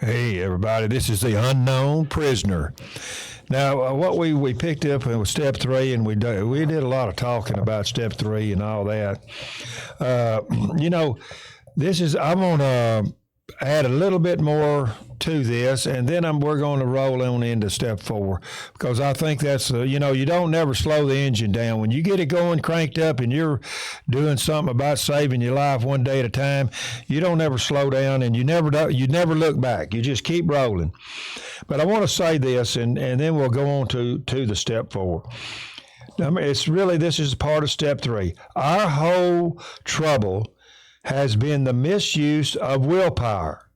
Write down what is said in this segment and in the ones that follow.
Hey, everybody, this is the unknown prisoner. Now, what we picked up was step three, and we did a lot of talking about step three and all that. You know, I'm going to add a little bit more to this, and then we're going to roll on into step four, because I think that's you don't never slow the engine down. When you get it going, cranked up, and you're doing something about saving your life one day at a time, you don't ever slow down, and you never look back. You just keep rolling. But I want to say this, and then we'll go on to the step four. I mean, this is part of step three. Our whole trouble has been the misuse of willpower.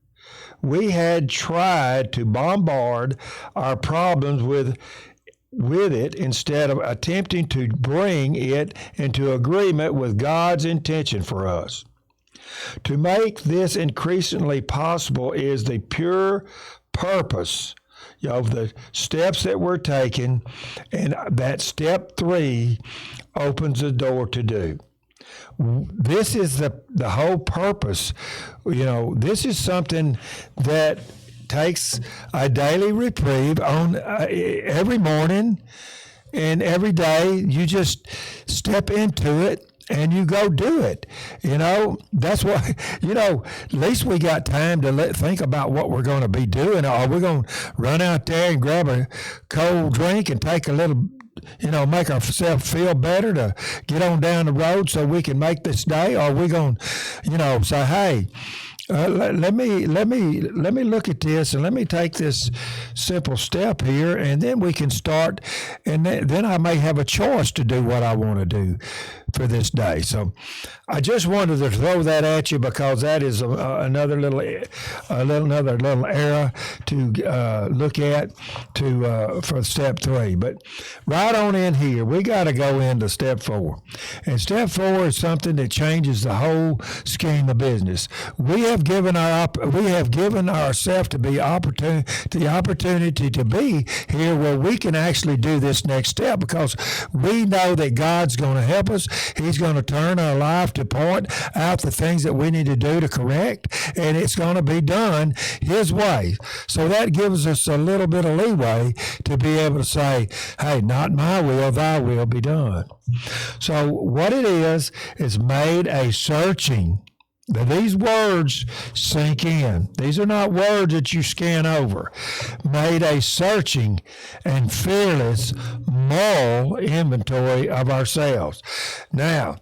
We had tried to bombard our problems with it instead of attempting to bring it into agreement with God's intention for us. To make this increasingly possible is the pure purpose of the steps that we're taking, and that step three opens the door to do. This is the whole purpose. This is something that takes a daily reprieve on every morning and every day. You just step into it and you go do it. That's why, at least we got time to think about what we're going to be doing. Are we going to run out there and grab a cold drink and take a little, make ourselves feel better to get on down the road so we can make this day? Or are we going to, say, hey, let me look at this, and let me take this simple step here, and then we can start, and then I may have a choice to do what I want to do for this day. So I just wanted to throw that at you, because that is another little area to look at for step three. But right on in here, we got to go into step four, and step four is something that changes the whole scheme of business. We have given ourselves the opportunity to be here where we can actually do this next step, because we know that God's going to help us. He's going to turn our life to point out the things that we need to do to correct, and it's going to be done His way. So that gives us a little bit of leeway to be able to say, hey, not my will, thy will be done. So what it is made a searching. Now, these words sink in. These are not words that you scan over. Made a searching and fearless moral inventory of ourselves. Now,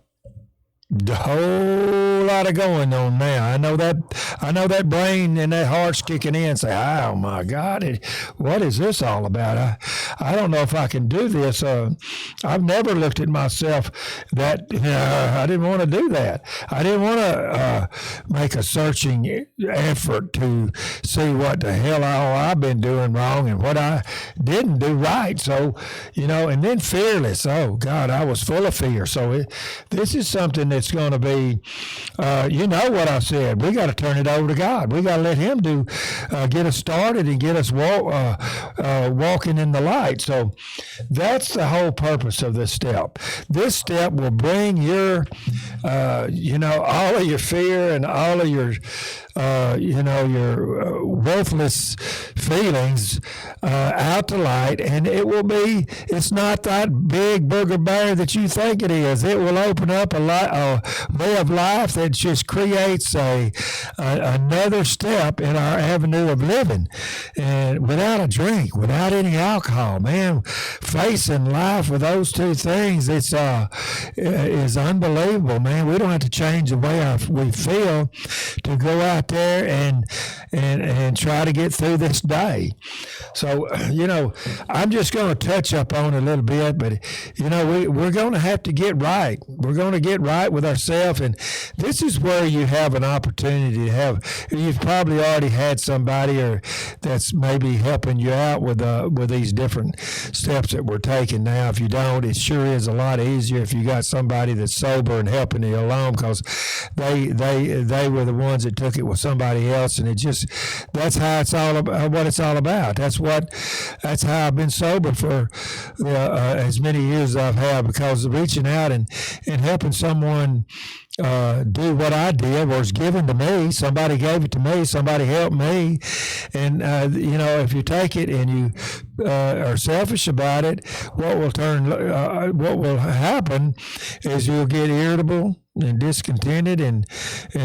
a whole lot of going on now. I know that brain and that heart's kicking in, say, oh my God, what is this all about? I don't know if I can do this. I've never looked at myself that, I didn't want to do that. I didn't want to make a searching effort to see what the hell I've been doing wrong and what I didn't do right. So, and then fearless. Oh God, I was full of fear. So this is something that's going to be, what I said. We got to turn it over to God. We got to let Him get us started and get us walking in the light. So that's the whole purpose of this step. This step will bring your, all of your fear and all of your, your worthless feelings out to light, and it's not that big booger bear that you think it is. It will open up a way of life that just creates another step in our avenue of living. And without a drink, without any alcohol, man, facing life with those two things, is unbelievable, man. We don't have to change the way we feel to go out there and try to get through this day. So, I'm just going to touch up on it a little bit, but, we're going to have to get right. We're going to get right with ourselves, and this is where you have an opportunity to have, you've probably already had somebody that's maybe helping you out with these different steps that we're taking now. If you don't, it sure is a lot easier if you got somebody that's sober and helping you along, because they were the ones that took it with somebody else, and that's how it's all about, what it's all about. That's how I've been sober for as many years as I've had, because of reaching out and helping someone do what I did was given to me. Somebody gave it to me. Somebody helped me. And, if you take it and you are selfish about it, what will happen is you'll get irritable and discontented, and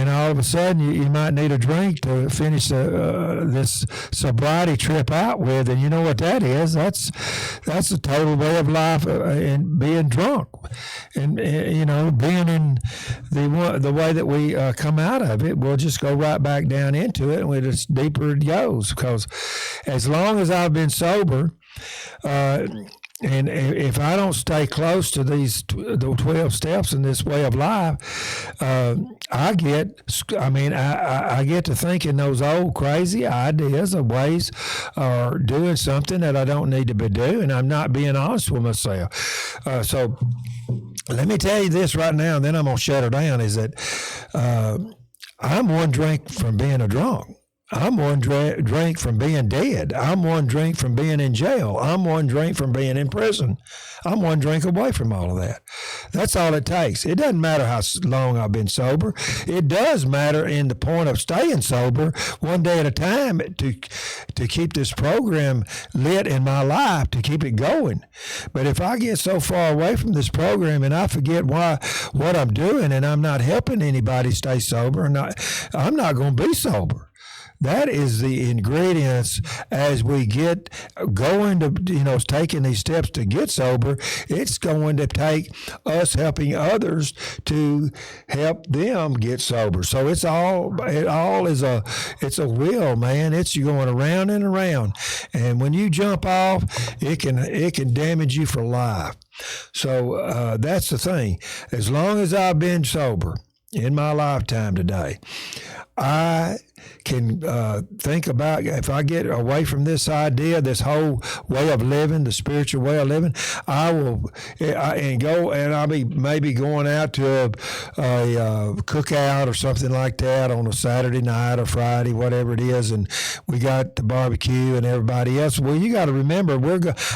all of a sudden you might need a drink to finish this sobriety trip out with. And you know what that is? That's a total way of life, and being drunk, and being in the way that we come out of it. We'll just go right back down into it, and the deeper it goes. Because as long as I've been sober, and if I don't stay close to the 12 steps in this way of life, I get to thinking those old crazy ideas of ways or doing something that I don't need to be doing. I'm not being honest with myself. So let me tell you this right now, and then I'm going to shut her down, is that I'm one drink from being a drunk. I'm one drink from being dead. I'm one drink from being in jail. I'm one drink from being in prison. I'm one drink away from all of that. That's all it takes. It doesn't matter how long I've been sober. It does matter in the point of staying sober one day at a time to keep this program lit in my life, to keep it going. But if I get so far away from this program and I forget what I'm doing, and I'm not helping anybody stay sober, I'm not going to be sober. That is the ingredients as we get going to, taking these steps to get sober. It's going to take us helping others to help them get sober. So it's a wheel, man. It's you going around and around. And when you jump off, it can damage you for life. So that's the thing. As long as I've been sober in my lifetime today, I can think about, if I get away from this idea, this whole way of living, the spiritual way of living, I'll be maybe going out to a cookout or something like that on a Saturday night or Friday, whatever it is, and we got the barbecue and everybody else. Well, you got to remember,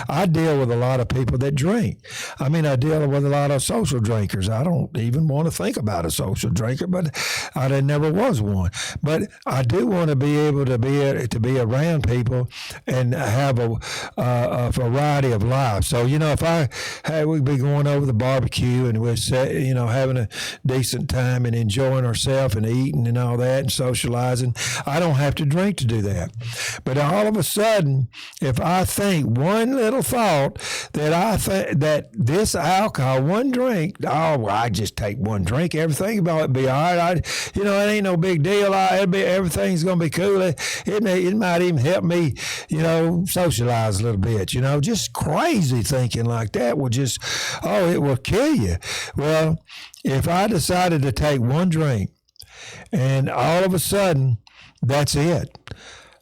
I deal with a lot of people that drink. I deal with a lot of social drinkers. I don't even want to think about a social drinker, but I never was one. But I do want to be able to be around people and have a variety of life. So if we'd be going over the barbecue and we're having a decent time and enjoying ourselves and eating and all that and socializing, I don't have to drink to do that. But all of a sudden, if I think one little thought that this alcohol, one drink, I just take one drink, everything about it be all right. It ain't no big deal. Everything's going to be cool. It might even help me, socialize a little bit. Just crazy thinking like that will it will kill you. Well, if I decided to take one drink and all of a sudden that's it,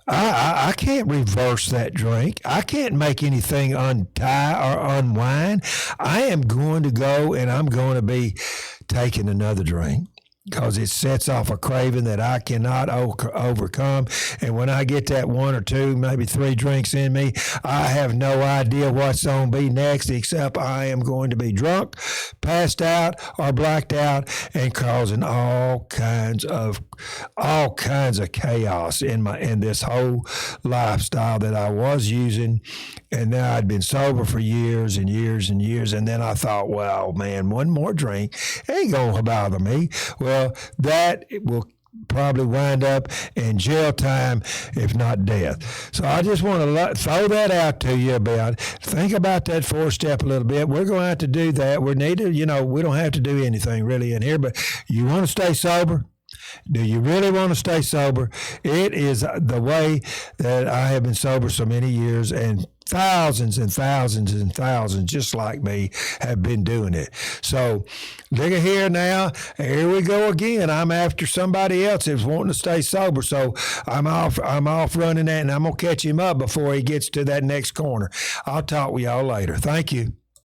I can't reverse that drink. I can't make anything untie or unwind. I am going to go and I'm going to be taking another drink, because it sets off a craving that I cannot overcome. And when I get that one or two, maybe three drinks in me, I have no idea what's going to be next, except I am going to be drunk, passed out, or blacked out, and causing all kinds of chaos in this whole lifestyle that I was using. And now I'd been sober for years and years and years. And then I thought, well, man, one more drink ain't going to bother me. Well, that will probably wind up in jail time, if not death. So I just want to throw that out to you about, think about that 4-step a little bit. We're going to have to do that. We need to, we don't have to do anything really in here, but you want to stay sober? Do you really want to stay sober? It is the way that I have been sober so many years, and thousands and thousands and thousands just like me have been doing it. So look at here now. Here we go again. I'm after somebody else that's wanting to stay sober. So I'm off running that, and I'm going to catch him up before he gets to that next corner. I'll talk with y'all later. Thank you.